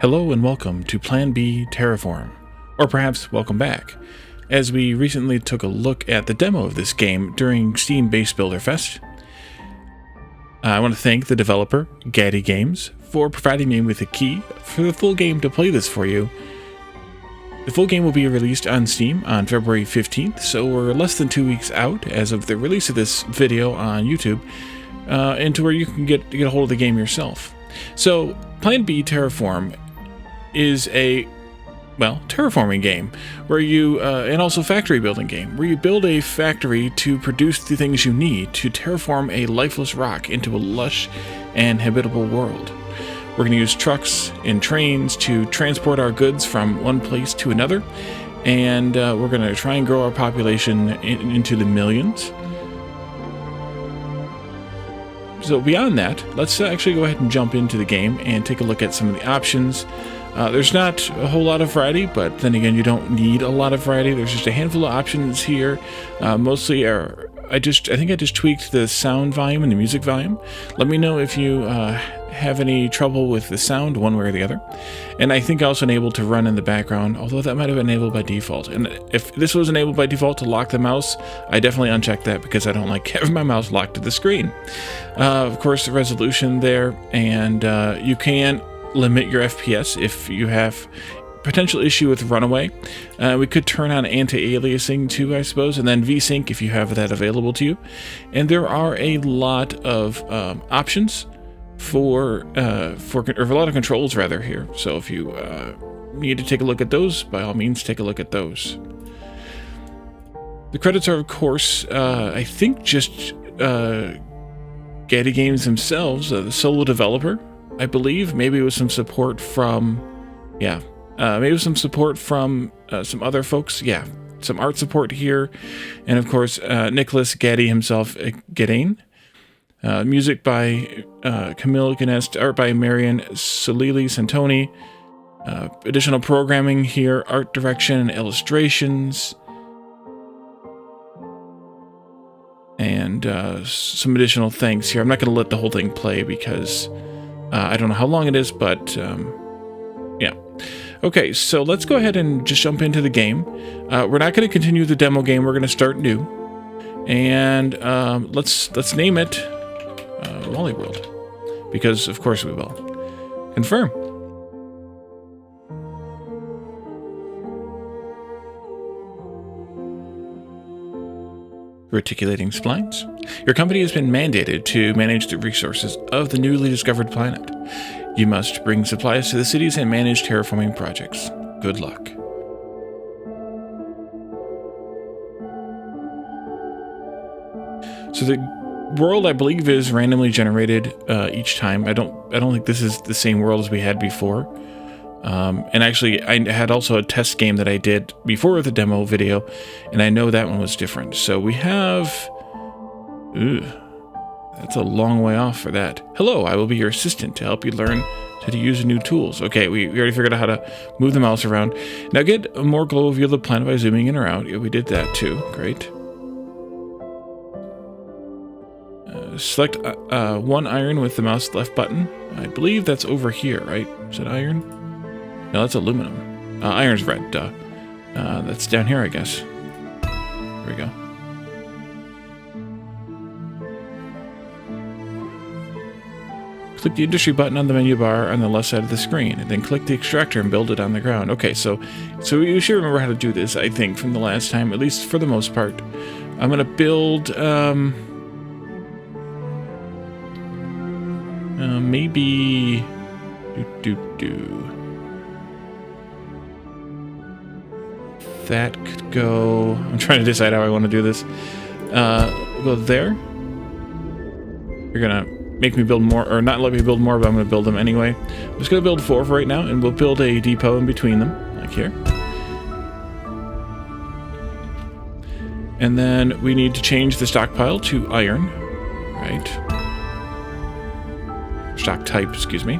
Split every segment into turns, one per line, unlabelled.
Hello and welcome to Plan B Terraform, or perhaps welcome back, as we recently took a look at the demo of this game during Steam Base Builder Fest. I want to thank the developer, Gaddy Games, for providing me with a key for the full game to play this for you. The full game will be released on Steam on February 15th, so we're less than 2 weeks out as of the release of this video on YouTube, into where you can get a hold of the game yourself. So, Plan B Terraform is a, well, terraforming game, where you, and also factory building game, where you build a factory to produce the things you need to terraform a lifeless rock into a lush and habitable world. We're going to use trucks and trains to transport our goods from one place to another, and we're going to try and grow our population into the millions. So beyond that, let's actually go ahead and jump into the game and take a look at some of the options. There's not a whole lot of variety, but then again, you don't need a lot of variety. There's just a handful of options here. Mostly are, I think I just tweaked the sound volume and the music volume. Let me know if you have any trouble with the sound one way or the other. And I think also enabled to run in the background, although that might have been enabled by default. And if this was enabled by default to lock the mouse, I definitely unchecked that because I don't like having my mouse locked to the screen. Of course, the resolution there, and you can limit your FPS if you have potential issue with runaway. We could turn on anti-aliasing too, I suppose, and then VSync if you have that available to you. And there are a lot of options for a lot of controls rather here. So if you need to take a look at those, by all means, take a look at those. The credits are, of course, I think just Gaddy Games themselves, the solo developer, I believe. Maybe with some support from, maybe with some support from some other folks. Yeah, some art support here. And of course, Nicholas Gaddy himself, Gadane. Music by Camille Ganest, art by Marian Solili Santoni. Additional programming here, art direction and illustrations. And some additional thanks here. I'm not going to let the whole thing play because I don't know how long it is, but yeah. Okay, so let's go ahead and just jump into the game. We're not going to continue the demo game. We're going to start new. And let's name it Wally World, because of course we will. Confirm. Reticulating splines. Your company has been mandated to manage the resources of the newly discovered planet. You must bring supplies to the cities and manage terraforming projects. Good luck. So the world, I believe, is randomly generated each time. I don't think this is the same world as we had before. And actually, I had also a test game that I did before the demo video, and I know that one was different. So we have... that's a long way off for that. Hello, I will be your assistant to help you learn how to use new tools. Okay, we already figured out how to move the mouse around. Now get a more global view of the planet by zooming in or out. Yeah, we did that too. Great. Select one iron with the mouse left button. I believe that's over here, right? Is that iron? No, that's aluminum. Iron's red, duh. That's down here, I guess. There we go. Click the industry button on the menu bar on the left side of the screen, and then click the extractor and build it on the ground. Okay, so you should remember how to do this, I think, from the last time, at least for the most part. I'm going to build... maybe... That could go... I'm trying to decide how I want to do this. Go there. You're going to make me build more, or not let me build more, but I'm going to build them anyway. I'm just going to build 4 for right now, and we'll build a depot in between them, like here. And then we need to change the stockpile to iron, right? Stock type, excuse me.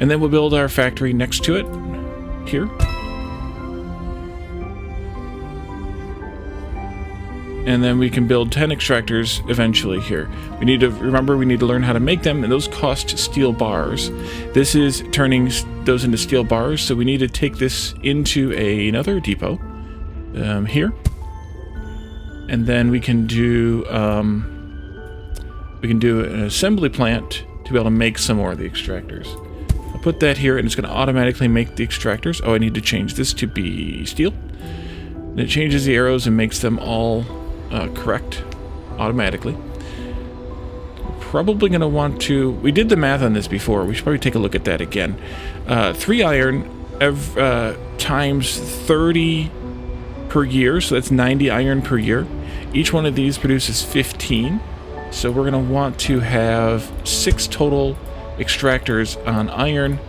And then we'll build our factory next to it, here. And then we can build 10 extractors eventually here. We need to remember we need to learn how to make them, and those cost steel bars. This is turning those into steel bars, so we need to take this into another depot here. And then we can do an assembly plant to be able to make some more of the extractors. I'll put that here, and it's going to automatically make the extractors. Oh, I need to change this to be steel. And it changes the arrows and makes them all correct automatically. We're probably going to want to... We did the math on this before. We should probably take a look at that again. 3 iron times 30 per year, so that's 90 iron per year. Each one of these produces 15. So we're going to want to have 6 total extractors on iron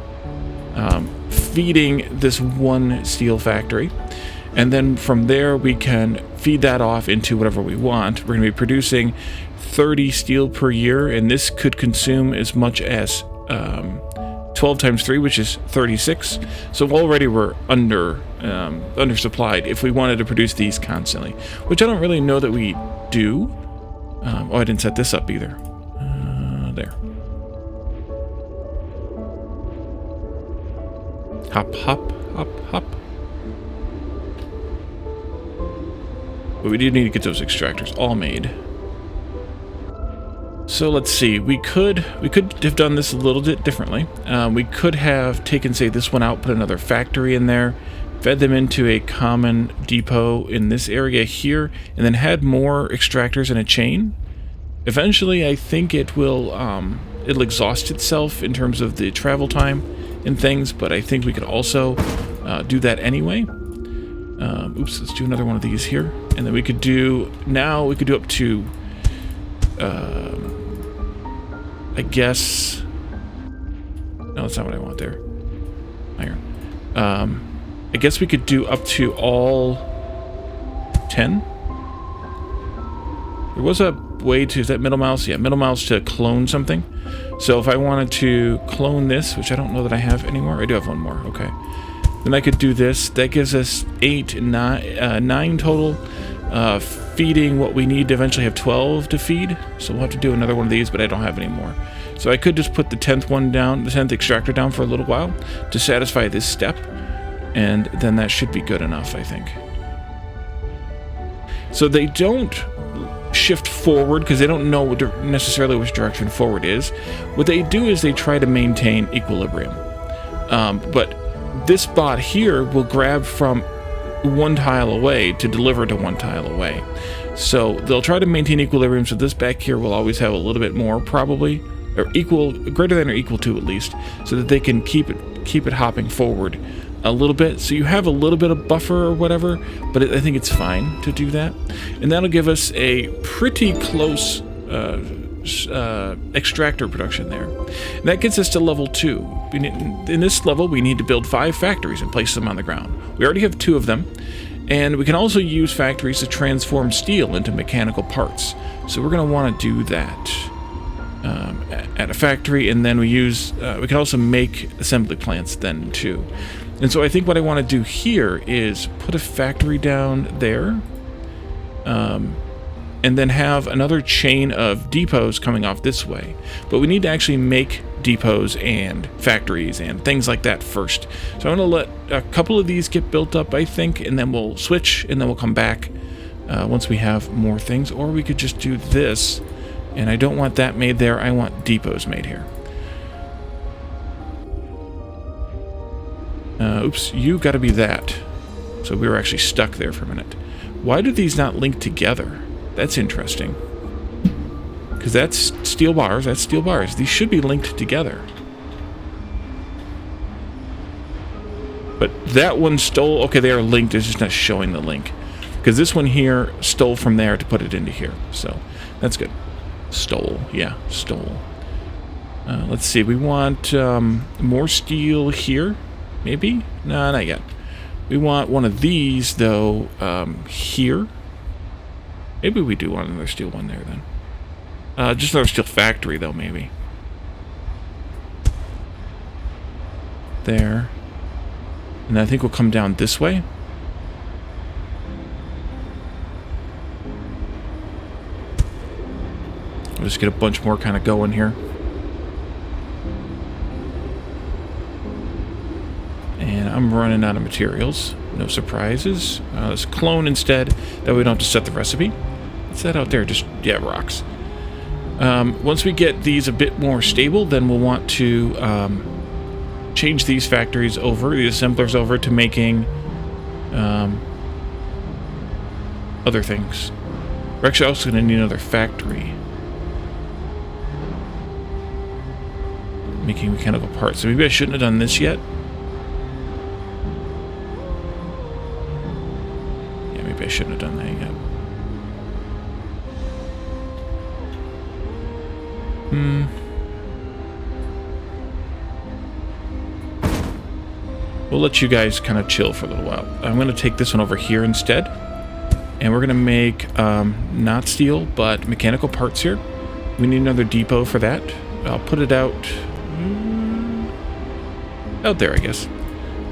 feeding this one steel factory. And then from there we can feed that off into whatever we want. We're going to be producing 30 steel per year, and this could consume as much as 12 times 3, which is 36. So already we're undersupplied if we wanted to produce these constantly, which I don't really know that we do. Oh, I didn't set this up either. There. Hop, hop, hop, hop. But we do need to get those extractors all made. So let's see. We could have done this a little bit differently. We could have taken, say, this one out, put another factory in there, fed them into a common depot in this area here, and then had more extractors in a chain. Eventually, I think it'll exhaust itself in terms of the travel time and things, but I think we could also do that anyway. Oops, let's do another one of these here. And then we could do up to, I guess, no, that's not what I want there. Iron. I guess we could do up to all 10. There was a way to, is that middle mouse? Yeah, middle mouse to clone something. So if I wanted to clone this, which I don't know that I have anymore. I do have one more, okay. Then I could do this. That gives us 9 total, feeding what we need to eventually have 12 to feed. So we'll have to do another one of these, but I don't have any more. So I could just put the 10th one down, the 10th extractor down for a little while to satisfy this step, and then that should be good enough, I think. So they don't shift forward because they don't know necessarily which direction forward is. What they do is they try to maintain equilibrium. But this bot here will grab from 1 tile away to deliver to 1 tile away. So they'll try to maintain equilibrium, so this back here will always have a little bit more, probably, or equal, greater than or equal to at least, so that they can keep it hopping forward a little bit. So you have a little bit of buffer or whatever, but I think it's fine to do that. And that'll give us a pretty close extractor production there. And that gets us to level 2. In this level, we need to build 5 factories and place them on the ground. We already have 2 of them, and we can also use factories to transform steel into mechanical parts. So we're going to want to do that at a factory, and then we can also make assembly plants then too. And so I think what I want to do here is put a factory down there, and then have another chain of depots coming off this way. But we need to actually make depots and factories and things like that first. So I'm going to let a couple of these get built up, I think, and then we'll switch, and then we'll come back once we have more things. Or we could just do this, and I don't want that made there. I want depots made here. Oops, you got to be that. So we were actually stuck there for a minute. Why do these not link together? That's interesting. Because that's steel bars, that's steel bars. These should be linked together. But that one stole... Okay, they are linked, it's just not showing the link. Because this one here stole from there to put it into here. So, that's good. Stole, yeah, stole. Let's see, we want more steel here. Maybe? No, not yet. We want one of these, though, here. Maybe we do want another steel one there, then. Just another steel factory, though, maybe. There. And I think we'll come down this way. We'll just get a bunch more kind of going here. And I'm running out of materials. No surprises. Let's clone instead. That way we don't have to set the recipe. What's that out there? Just, yeah, rocks. Once we get these a bit more stable, then we'll want to change these factories over, the assemblers over, to making other things. We're actually also going to need another factory. Making mechanical parts. So maybe I shouldn't have done this yet. Yeah, maybe I shouldn't have done that yet. We'll let you guys kind of chill for a little while. I'm going to take this one over here instead. And we're going to make, not steel, but mechanical parts here. We need another depot for that. I'll put it out there, I guess.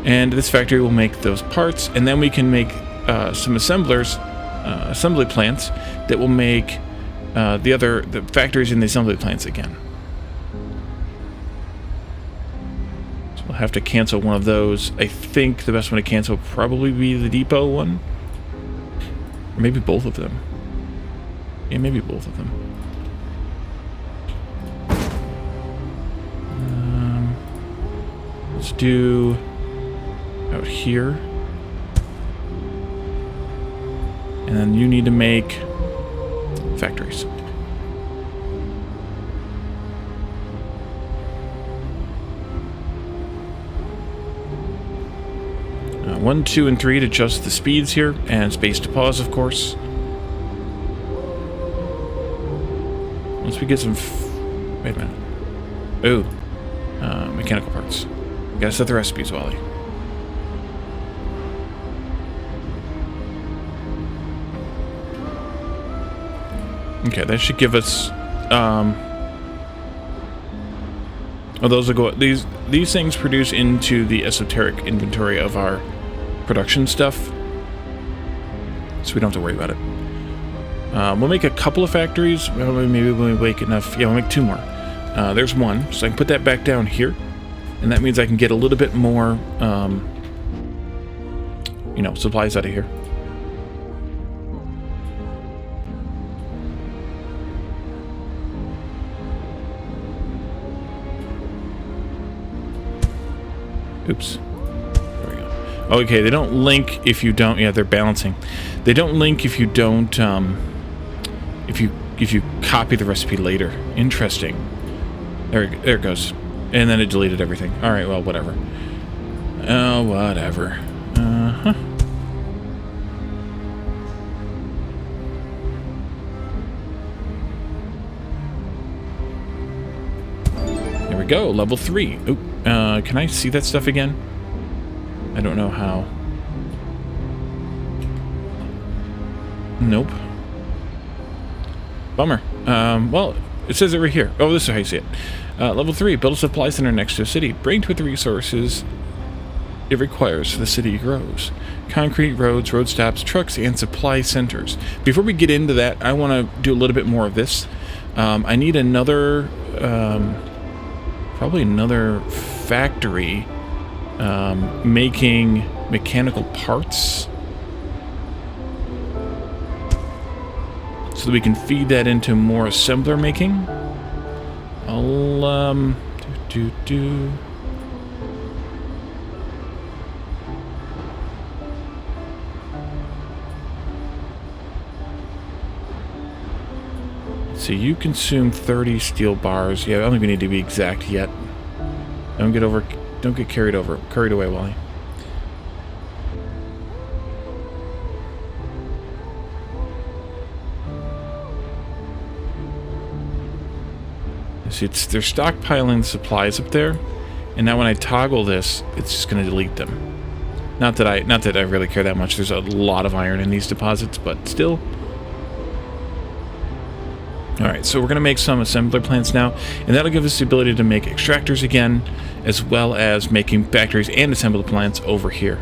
And this factory will make those parts. And then we can make some assemblers, assembly plants that will make the factories in the assembly plants again. So we'll have to cancel one of those. I think the best one to cancel will probably be the depot one. Or maybe both of them. Yeah, maybe both of them. Let's do out here. And then you need to make factories. 1, 2, and 3 to adjust the speeds here, and space to pause, of course. Once we get some... wait a minute. Ooh. Mechanical parts. Gotta set the recipes, Wally. Okay, that should give us... oh, those will go... These things produce into the esoteric inventory of our production stuff, so we don't have to worry about it. We'll make a couple of factories. Maybe we'll make enough. Yeah, we'll make 2 more. There's one, so I can put that back down here, and that means I can get a little bit more, you know, supplies out of here. Oops. Okay, they don't link if you don't... Yeah, they're balancing. They don't link if you don't... if you copy the recipe later. Interesting. There it goes. And then it deleted everything. All right, well, whatever. Oh, whatever. Uh-huh. There we go. Level 3. Oop. Can I see that stuff again? I don't know how. Nope. Bummer. Well, it says it right here. Oh, this is how you see it. Level 3. Build a supply center next to a city. Bring to it the resources it requires so the city grows. Concrete, roads, road stops, trucks, and supply centers. Before we get into that, I want to do a little bit more of this. I need another... probably another factory making mechanical parts so that we can feed that into more assembler making. I'll so you consume 30 steel bars. Yeah, I don't even need to be exact yet. Don't get carried away, Wally. See, they're stockpiling supplies up there, and now when I toggle this, it's just going to delete them. Not that I really care that much. There's a lot of iron in these deposits, but still. Alright, so we're going to make some assembler plants now, and that'll give us the ability to make extractors again, as well as making factories and assembly plants over here.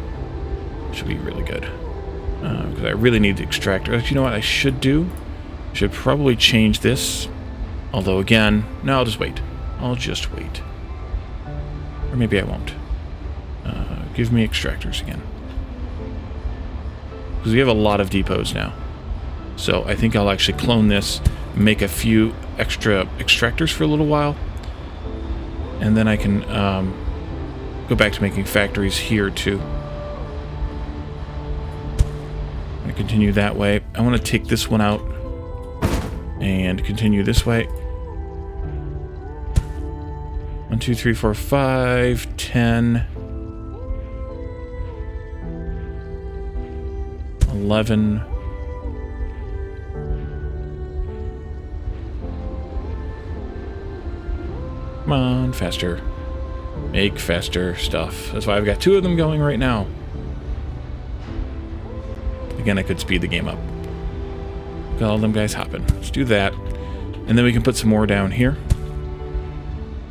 Should be really good. Because I really need the extractor. You know what I should do? I should probably change this Although again, no, I'll just wait. I'll just wait. Or maybe I won't. Give me extractors again. Because we have a lot of depots now. So I think I'll actually clone this, make a few extra extractors for a little while. And then I can go back to making factories here too. I'm going to continue that way. I want to take this one out and continue this way. 1, 2, 3, 4, 5, 10, 11. Come on, faster. Make faster stuff. That's why I've got 2 of them going right now. Again, I could speed the game up. Got all them guys hopping. Let's do that. And then we can put some more down here.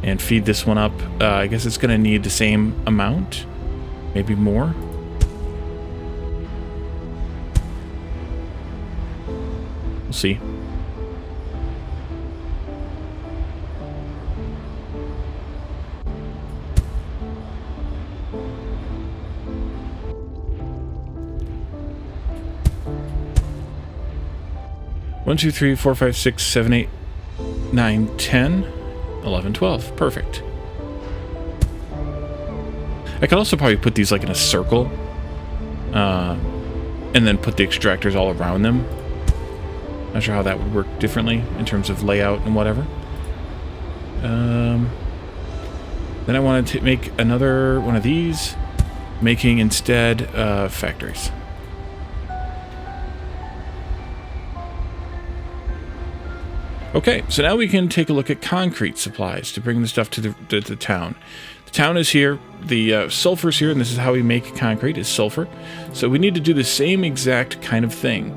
And feed this one up. I guess it's going to need the same amount. Maybe more. We'll see. One, 2, 3, 4, 5, 6, 7, 8, 9, 10, 11, 12. Perfect. I could also probably put these like in a circle. And then put the extractors all around them. Not sure how that would work differently in terms of layout and whatever. Then I wanted to make another one of these, making instead factories. Okay, so now we can take a look at concrete supplies to bring the stuff to the town. The town is here, the sulfur's here, and this is how we make concrete, is sulfur. So we need to do the same exact kind of thing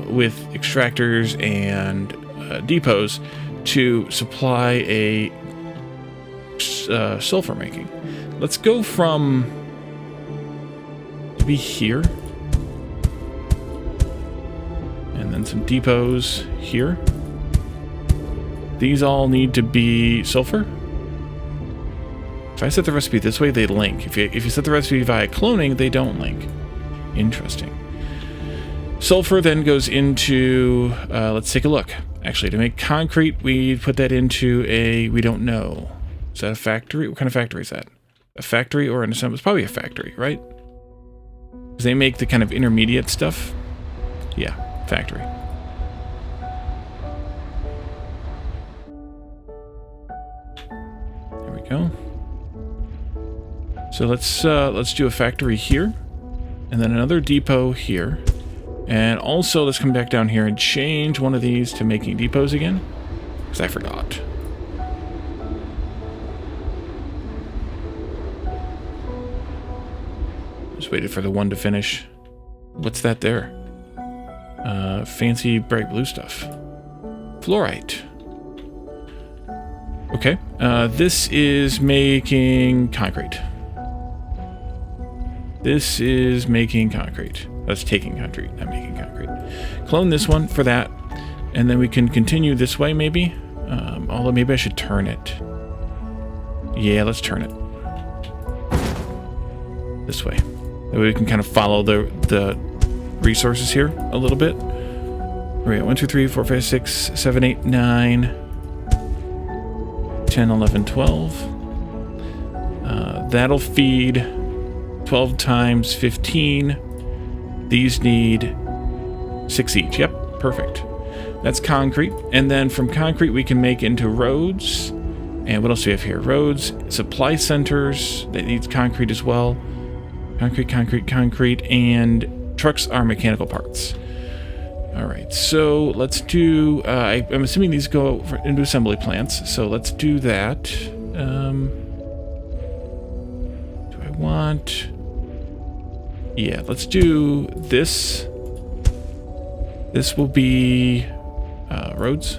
with extractors and depots to supply a sulfur making. Let's go from maybe here, and then some depots here. These all need to be sulfur. If I set the recipe this way, they link. If you set the recipe via cloning, they don't link. Interesting. Sulfur then goes into, let's take a look. Actually, to make concrete, we put that into a, we don't know. Is that a factory? What kind of factory is that? A factory or an assembly? It's probably a factory, right? Because they make the kind of intermediate stuff. Yeah, factory. There we go. So let's do a factory here, and then another depot here. And also, let's come back down here and change one of these to making depots again, because I forgot. Just waited for the one to finish. What's that there? Fancy bright blue stuff. Fluorite. Okay, this is making concrete. This is making concrete. That's taking concrete, not making concrete. Clone this one for that, and then we can continue this way maybe. Although maybe I should turn it. Yeah, let's turn it. This way. That way we can kind of follow the resources here a little bit. We're at 1, 2, 3, 4, 5, 6, 7, 8, 9, 10, 11, 12. That'll feed 12 times 15. These need 6 each. Yep, perfect. That's concrete. And then from concrete we can make into roads. And what else do we have here? Roads, supply centers, that needs concrete as well. Concrete, concrete, concrete, and trucks are mechanical parts. Alright, so let's do, I'm assuming these go into assembly plants, so let's do that. Do I want... Yeah, let's do this. This will be roads.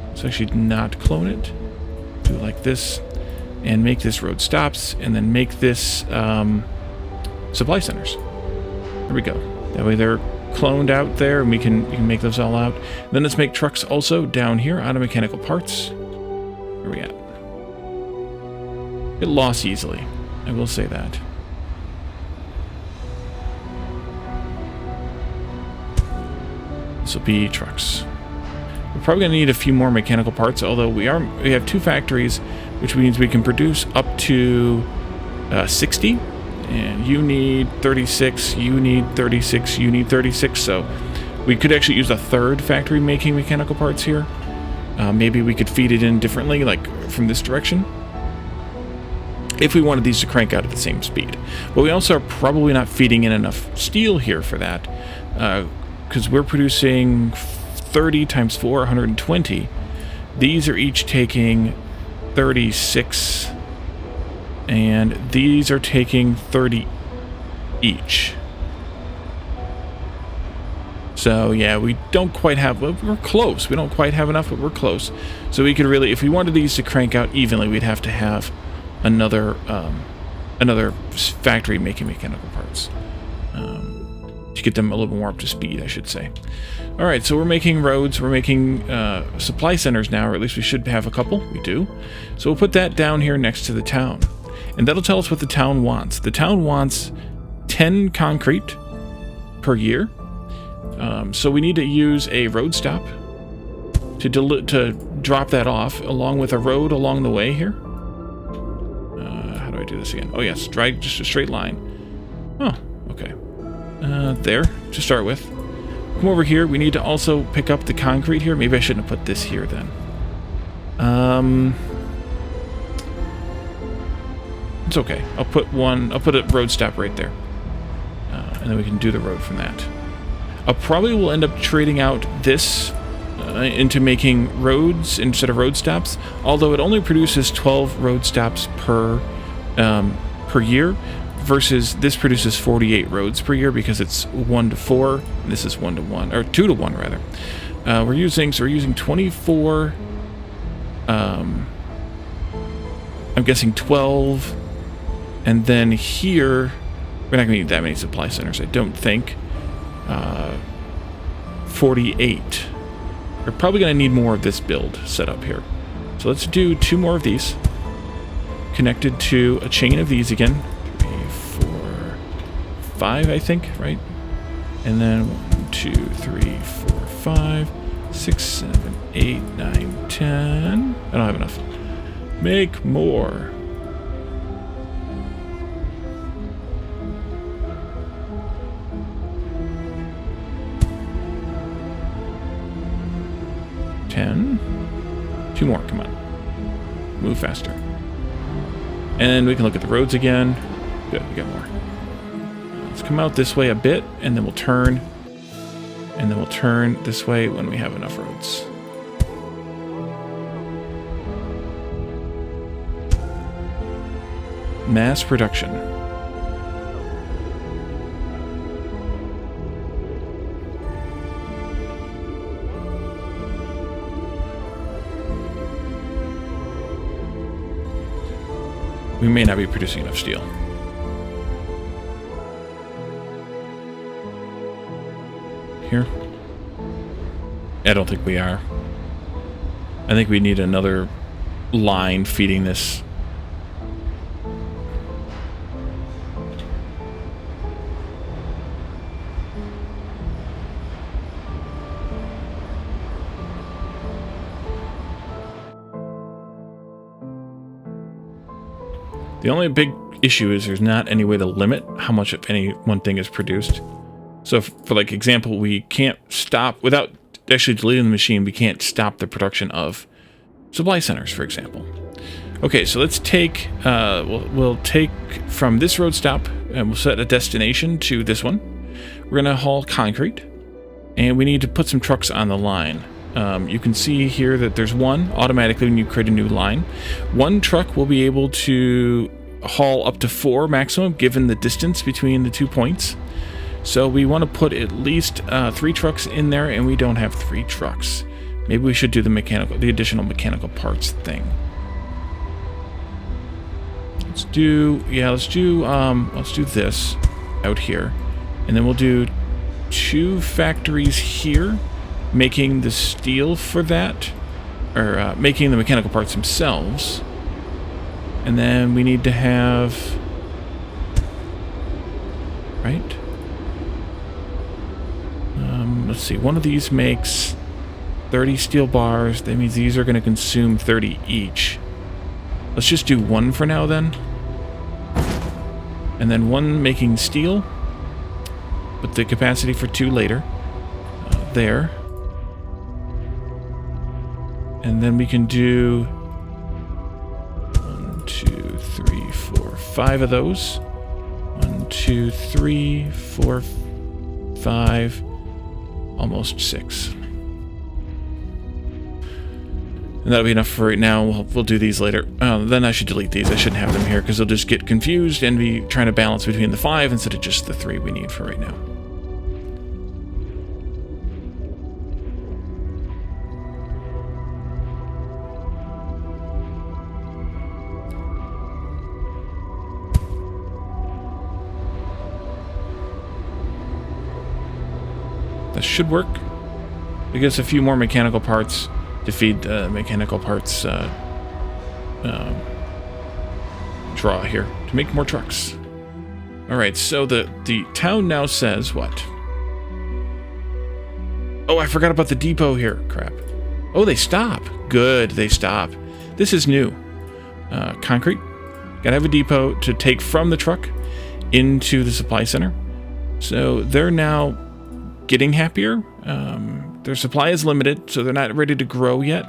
Let's actually not clone it. Do it like this, and make this road stops, and then make this supply centers. There we go. That way they're cloned out there, and we can make those all out. Then let's make trucks also down here, auto mechanical parts. Where are we at? Get lost easily, I will say that. This will be trucks. We're probably going to need a few more mechanical parts, although we have 2 factories, which means we can produce up to 60. And you need 36, you need 36, you need 36, so we could actually use a 3rd factory making mechanical parts here. Maybe we could feed it in differently, like from this direction, if we wanted these to crank out at the same speed. But we also are probably not feeding in enough steel here for that, because we're producing 30 times 4, 120. These are each taking 36, and these are taking 30 each. So yeah, we don't quite have, well, we're close. We don't quite have enough, but we're close. So we could really, if we wanted these to crank out evenly, we'd have to have another factory making mechanical parts. To get them a little more up to speed, I should say. Alright, so we're making roads, we're making supply centers now, or at least we should have a couple. We do. So we'll put that down here next to the town. And that'll tell us what the town wants. The town wants 10 concrete per year. So we need to use a road stop to drop that off, along with a road along the way here. How do I do this again? Oh yes, just a straight line. Oh, okay. There, to start with. Come over here. We need to also pick up the concrete here. Maybe I shouldn't have put this here then. It's okay. I'll put a road stop right there. And then we can do the road from that. I probably will end up trading out this into making roads instead of road stops, although it only produces 12 road stops per year, versus this produces 48 roads per year because it's 1 to 4. And this is 1 to 1, or 2 to 1 rather. We're using 24. I'm guessing 12. And then here, we're not going to need that many supply centers, I don't think. 48. We're probably going to need more of this build set up here. So let's do 2 more of these. Connected to a chain of these again. 3, 4, 5, I think, right? And then 1, 2, 3, 4, 5, 6, 7, 8, 9, 10. I don't have enough. Make more. Two more, come on. Move faster. And we can look at the roads again. Good, we got more. Let's come out this way a bit, and then we'll turn. And then we'll turn this way when we have enough roads. Mass production. We may not be producing enough steel. Here? I don't think we are. I think we need another line feeding this. The only big issue is there's not any way to limit how much of any one thing is produced. So for like example, we can't stop, without actually deleting the machine, we can't stop the production of supply centers, for example. Okay, so let's take, we'll take from this road stop, and we'll set a destination to this one. We're gonna haul concrete, and we need to put some trucks on the line. You can see here that there's one automatically when you create a new line. One truck will be able to haul up to 4 maximum, given the distance between the 2 points. So we want to put at least 3 trucks in there, and we don't have 3 trucks. Maybe we should do the additional mechanical parts thing. Let's do this out here, and then we'll do 2 factories here making the steel for that, or making the mechanical parts themselves. And then we need to have, right? Let's see, one of these makes 30 steel bars. That means these are going to consume 30 each. Let's just do 1 for now then. And then 1 making steel, with the capacity for 2 later. There. And then we can do 1, 2, 3, 4, 5 of those. 1, 2, 3, 4, 5, almost 6. And that'll be enough for right now. We'll do these later. Then I should delete these. I shouldn't have them here because they'll just get confused and be trying to balance between the 5 instead of just the 3 we need for right now. That should work. It gives a few more mechanical parts to feed the mechanical parts draw here to make more trucks. Alright, so the town now says what? Oh, I forgot about the depot here. Crap. Oh, they stop. Good, they stop. This is new. Concrete. Gotta have a depot to take from the truck into the supply center. So they're now getting happier. Their supply is limited, so they're not ready to grow yet.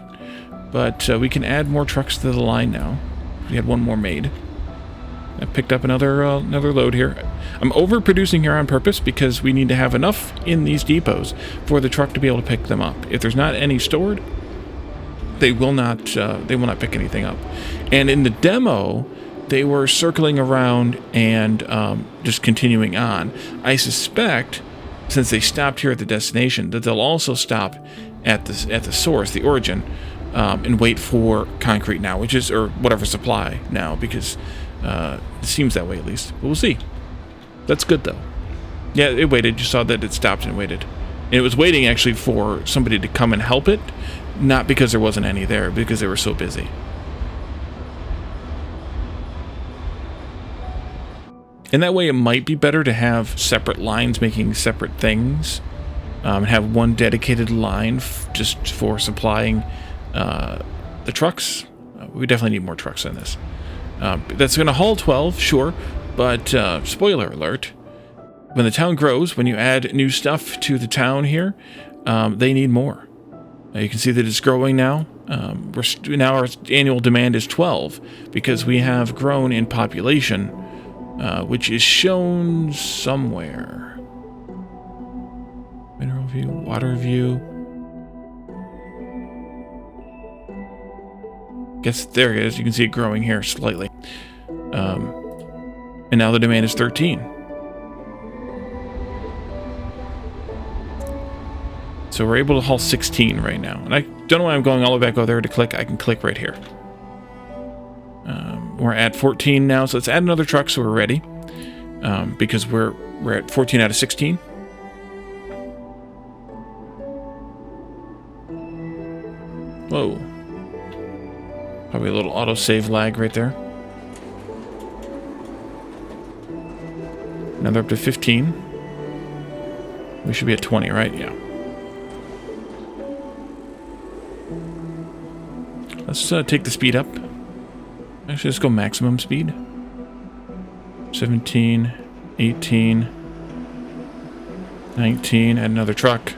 But we can add more trucks to the line now. We had 1 more made. I picked up another load here. I'm overproducing here on purpose because we need to have enough in these depots for the truck to be able to pick them up. If there's not any stored, they will not pick anything up. And in the demo, they were circling around and just continuing on. I suspect, since they stopped here at the destination, that they'll also stop at the source, the origin, and wait for concrete now, which is, or whatever supply now, because it seems that way at least. But we'll see. That's good though. Yeah, it waited. You saw that it stopped and waited. And it was waiting actually for somebody to come and help it, not because there wasn't any there, because they were so busy. And that way it might be better to have separate lines making separate things, and have 1 dedicated line just for supplying the trucks. We definitely need more trucks on this. That's going to haul 12, sure, but spoiler alert, when the town grows, when you add new stuff to the town here, they need more. You can see that it's growing now. Now our annual demand is 12 because we have grown in population, which is shown somewhere. Mineral view, water view. Guess there it is. You can see it growing here slightly. And now the demand is 13. So we're able to haul 16 right now. And I don't know why I'm going all the way back over there to click. I can click right here. We're at 14 now, so let's add another truck so we're ready. Because we're at 14 out of 16. Whoa. Probably a little autosave lag right there. Now they're up to 15. We should be at 20, right? Yeah. Let's take the speed up. Actually, let's go maximum speed. 17, 18, 19, add another truck.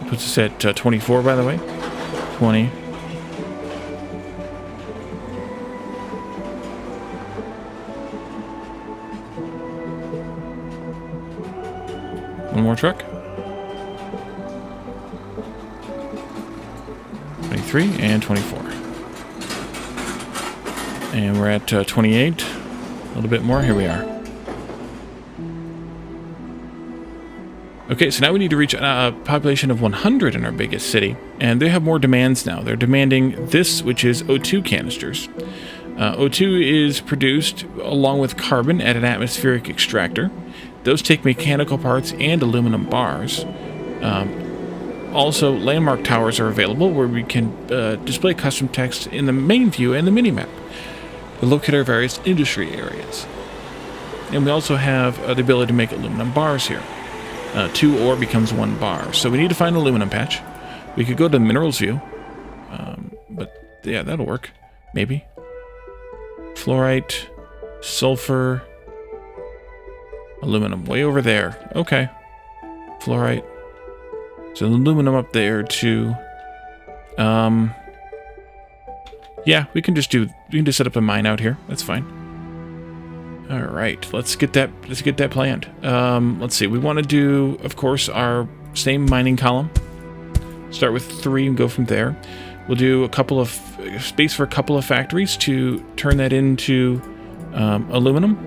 Puts us at 24, by the way. 20. One more truck. 23 and 24. And we're at 28. A little bit more. Here we are. Okay, so now we need to reach a population of 100 in our biggest city. And they have more demands now. They're demanding this, which is O2 canisters. O2 is produced along with carbon at an atmospheric extractor Those take mechanical parts and aluminum bars. Also, landmark towers are available where we can display custom text in the main view and the minimap to locate our various industry areas. And we also have the ability to make aluminum bars here. 2 ore becomes 1 bar. So we need to find an aluminum patch. We could go to the minerals view. But yeah, that'll work. Maybe. Fluorite, sulfur, aluminum way over there. Okay. Fluorite. So aluminum up there too. Yeah, we can just set up a mine out here. That's fine. All right, let's get that planned. Let's see. We want to do, of course, our same mining column. Start with 3 and go from there. We'll do a couple of space for a couple of factories to turn that into aluminum.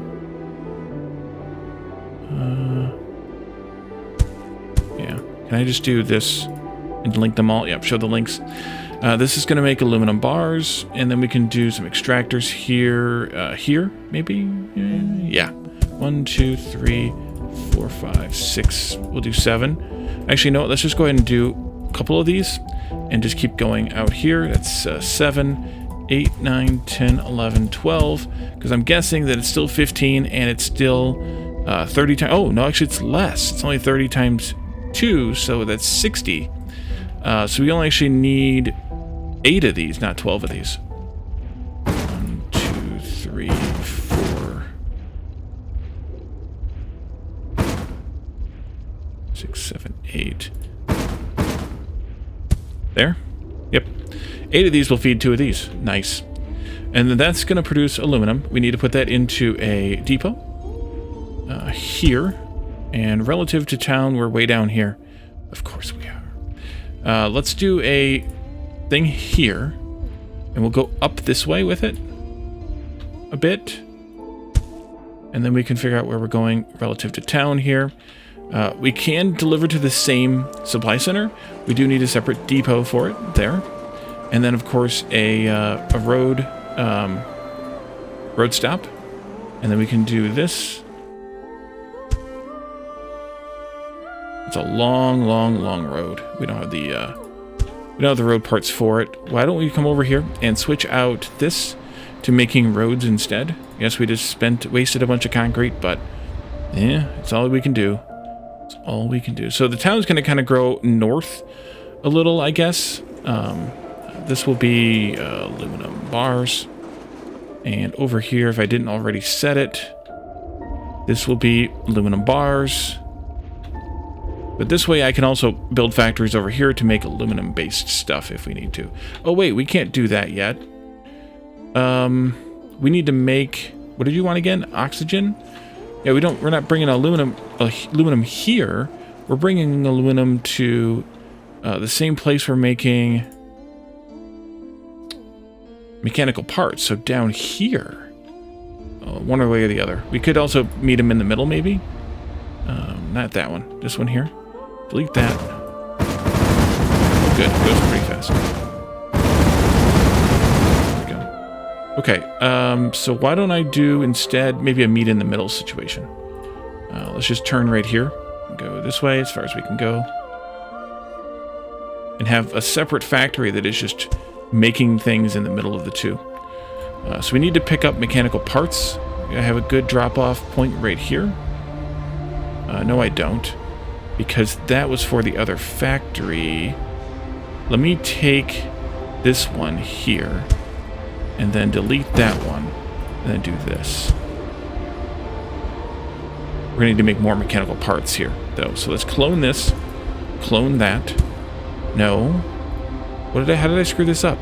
Yeah. Can I just do this and link them all? Yep, show the links. This is going to make aluminum bars, and then we can do some extractors here, maybe? Yeah. 1, 2, 3, 4, 5, 6. We'll do 7. Actually, no, let's just go ahead and do a couple of these and just keep going out here. That's 7, 8, 9, 10, 11, 12, because I'm guessing that it's still 15 and it's still 30 times. Oh, no, actually, it's less. It's only 30 times 2, so that's 60. So we only actually need 8 of these, not 12 of these. 1, 2, 3, 4, 6, 7, 8. There. Yep. 8 of these will feed 2 of these. Nice. And then that's going to produce aluminum. We need to put that into a depot. Here. And relative to town, we're way down here. Of course we are. Let's do a thing here. And we'll go up this way with it. A bit. And then we can figure out where we're going relative to town here. We can deliver to the same supply center. We do need a separate depot for it there. And then, of course, a road stop. And then we can do this. It's a long, long, long road. We don't have the road parts for it. Why don't we come over here and switch out this to making roads instead? Yes, we just wasted a bunch of concrete, but yeah, it's all we can do. It's all we can do. So the town's going to kind of grow north a little, I guess. This will be aluminum bars. And over here, if I didn't already set it, this will be aluminum bars. But this way I can also build factories over here to make aluminum-based stuff if we need to. Oh wait, we can't do that yet. We need to make... What did you want again? Oxygen? Yeah, we're not bringing aluminum here. We're bringing aluminum to the same place we're making mechanical parts. So down here. One way or the other. We could also meet them in the middle, maybe. Not that one. This one here. Delete that. Oh, good. It goes pretty fast. There we go. Okay. So why don't I do instead maybe a meet in the middle situation? Let's just turn right here. And go this way as far as we can go. And have a separate factory that is just making things in the middle of the two. So we need to pick up mechanical parts. I have a good drop-off point right here. No, I don't. Because that was for the other factory. Let me take this one here. And then delete that one. And then do this. We're going to need to make more mechanical parts here, though. So let's clone this. Clone that. No. How did I screw this up?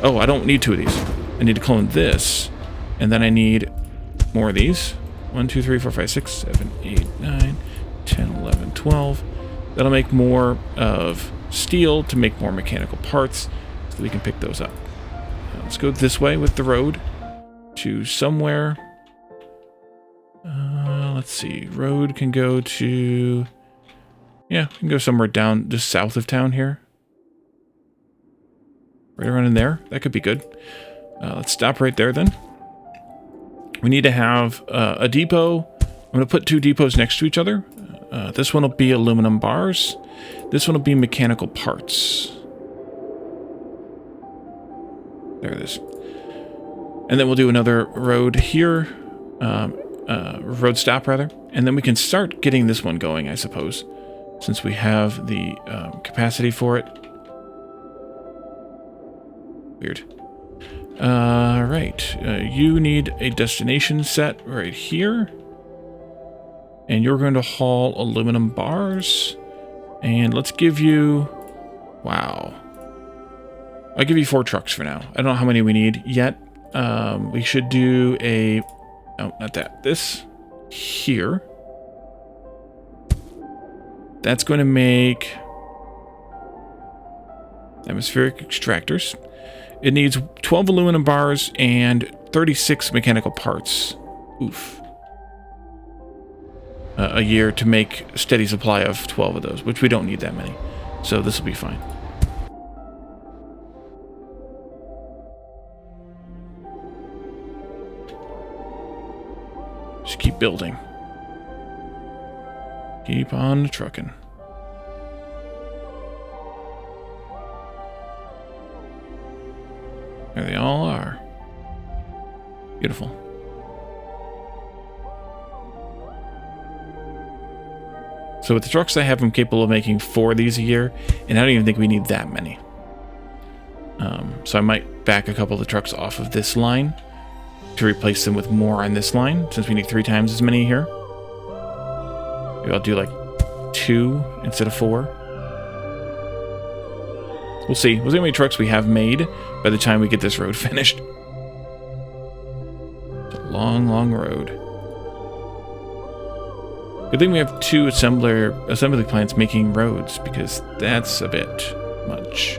Oh, I don't need 2 of these. I need to clone this. And then I need more of these. 1, 2, 3, 4, 5, 6, 7, 8, 9, 10, 11, 12. That'll make more of steel to make more mechanical parts so we can pick those up. Now let's go this way with the road to somewhere. Let's see. Road can go to... Yeah, we can go somewhere down just south of town here. Right around in there. That could be good. Let's stop right there then. We need to have a depot I'm going to put two depots next to each other. This one will be aluminum bars. This one will be mechanical parts. There it is. And then we'll do another road here. Road stop, rather. And then we can start getting this one going, I suppose, since we have the capacity for it. Weird. Right. You need a destination set right here. And you're going to haul aluminum bars. And let's give you... Wow. I'll give you 4 trucks for now. I don't know how many we need yet. We should do a... Oh, not that. This here. That's going to make atmospheric extractors. It needs 12 aluminum bars and 36 mechanical parts. Oof. A year to make a steady supply of 12 of those, which we don't need that many. So this will be fine. Just keep building. Keep on trucking. There they all are. Beautiful. So with the trucks I have, I'm capable of making 4 of these a year, and I don't even think we need that many. So I might back a couple of the trucks off of this line to replace them with more on this line, since we need 3 times as many here. Maybe I'll do like 2 instead of 4. We'll see. We'll see how many trucks we have made by the time we get this road finished. It's a long, long road. Good thing we have 2 assembly plants making roads, because that's a bit much.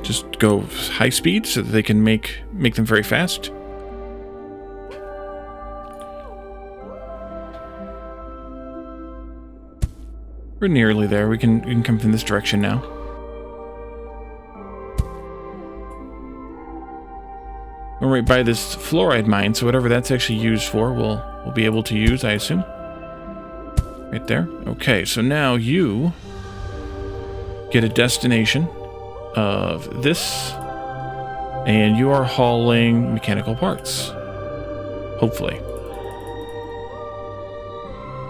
Just go high speed so that they can make them very fast. We're nearly there. We can come from this direction now. We're right by this fluoride mine, so whatever that's actually used for, we'll be able to use, I assume. Right there. Okay, so now you get a destination of this, and you are hauling mechanical parts. Hopefully.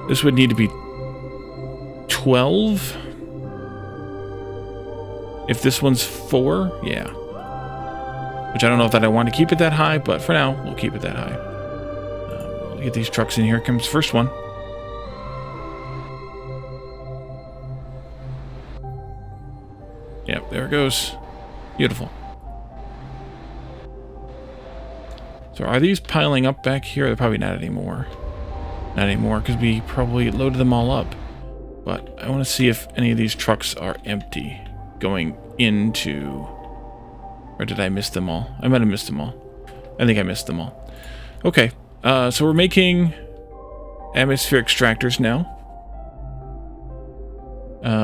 This would need to be 12. If this one's 4, yeah. Which I don't know if that I want to keep it that high, but for now, we'll keep it that high. We'll get these trucks in here. Comes the first one. Yep, there it goes. Beautiful. So are these piling up back here? They're probably not anymore. Not anymore, because we probably loaded them all up. But I want to see if any of these trucks are empty going into... Or did I miss them all? I might have missed them all. I think I missed them all. Okay, so we're making atmosphere extractors now.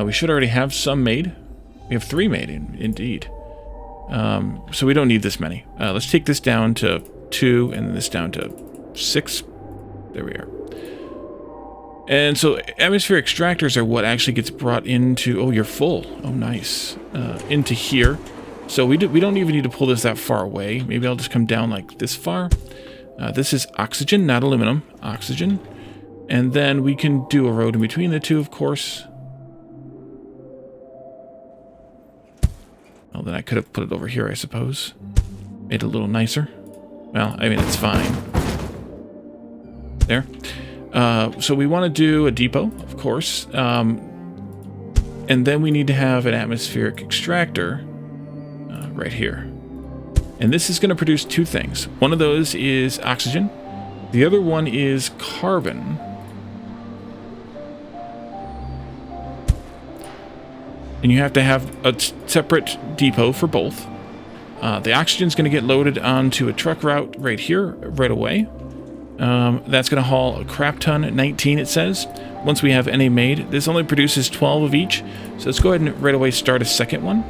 We should already have some made. We have 3 made, indeed. So we don't need this many. Let's take this down to 2 and this down to 6. There we are. And so atmosphere extractors are what actually gets brought into... Oh, you're full. Oh, nice. Into here. So we don't even need to pull this that far away. Maybe I'll just come down like this far. This is oxygen, not aluminum. Oxygen. And then we can do a road in between the two, of course. Well, then I could have put it over here, I suppose. Made it a little nicer. Well, I mean, it's fine. There. So we want to do a depot, of course. And then we need to have an atmospheric extractor right here. And this is going to produce 2 things. One of those is oxygen. The other one is carbon. And you have to have a separate depot for both. The oxygen is going to get loaded onto a truck route right here, right away. That's going to haul a crap ton, 19 it says. Once we have NA made, this only produces 12 of each. So let's go ahead and right away start a second one,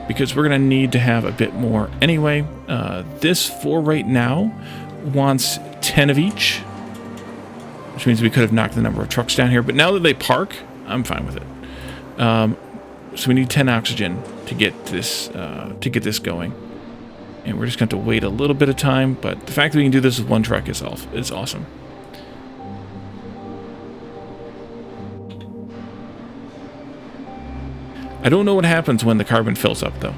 because we're going to need to have a bit more anyway. This for right now wants 10 of each, which means we could have knocked the number of trucks down here. But now that they park, I'm fine with it. So we need 10 oxygen to get this going. And we're just going to have to wait a little bit of time, but the fact that we can do this with one truck is awesome. I don't know what happens when the carbon fills up, though.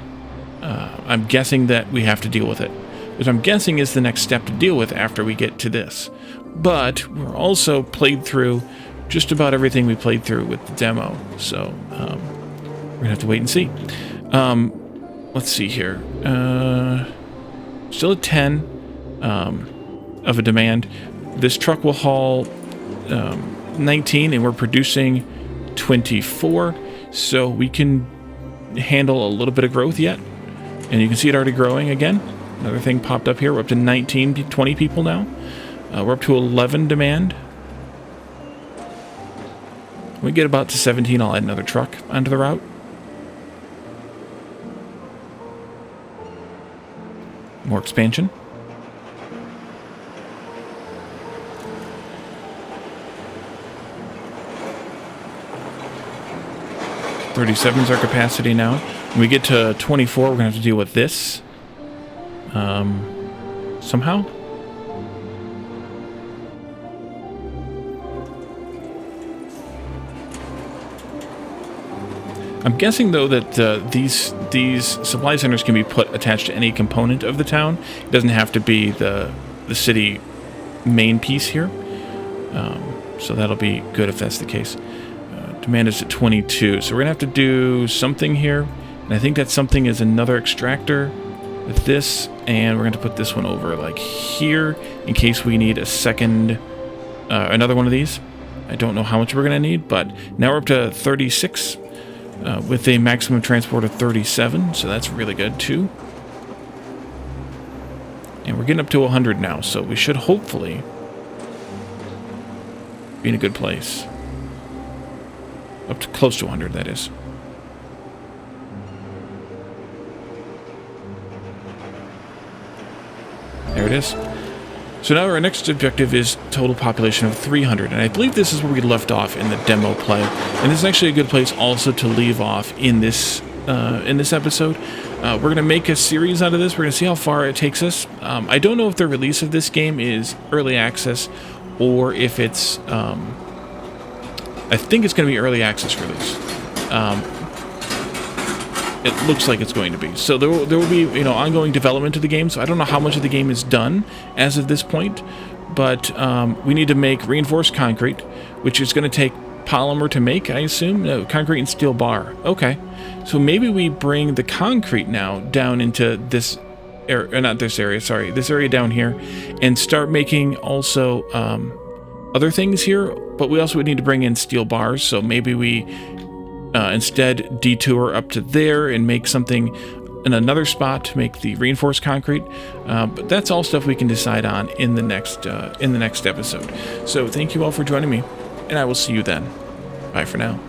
I'm guessing that we have to deal with it, which I'm guessing is the next step to deal with after we get to this. But we're also played through just about everything we played through with the demo, so we're going to have to wait and see. Let's see here. Still at 10 of a demand. This truck will haul 19, and we're producing 24, so we can handle a little bit of growth yet. And you can see it already growing again. Another thing popped up here. We're up to 19, 20 people now. We're up to 11 demand. When we get about to 17, I'll add another truck onto the route. More expansion. $37 is our capacity now. When we get to 24, we're going to have to deal with this. Somehow. I'm guessing, though, that these supply centers can be attached to any component of the town. It doesn't have to be the city main piece here. So that'll be good if that's the case. Demand is at 22, so we're going to have to do something here. And I think that something is another extractor with this, and we're going to put this one over like here in case we need a second, another one of these. I don't know how much we're going to need, but now we're up to 36. With a maximum transport of 37, so that's really good too. And we're getting up to 100 now, so we should hopefully be in a good place. Up to close to 100, that is. There it is. So now our next objective is total population of 300, and I believe this is where we left off in the demo play. And this is actually a good place also to leave off in this episode. We're going to make a series out of this. We're going to see how far it takes us. I don't know if the release of this game is early access or if it's... I think it's going to be early access release. It looks like it's going to be. So there will be, ongoing development of the game. So I don't know how much of the game is done as of this point, but we need to make reinforced concrete, which is going to take polymer to make, I assume. No, concrete and steel bar. Okay. So maybe we bring the concrete now down into this area, not this area, sorry, this area down here, and start making also other things here, but we also would need to bring in steel bars. So maybe we instead detour up to there and make something in another spot to make the reinforced concrete. But that's all stuff we can decide on in the next episode. So thank you all for joining me, and I will see you then. Bye for now.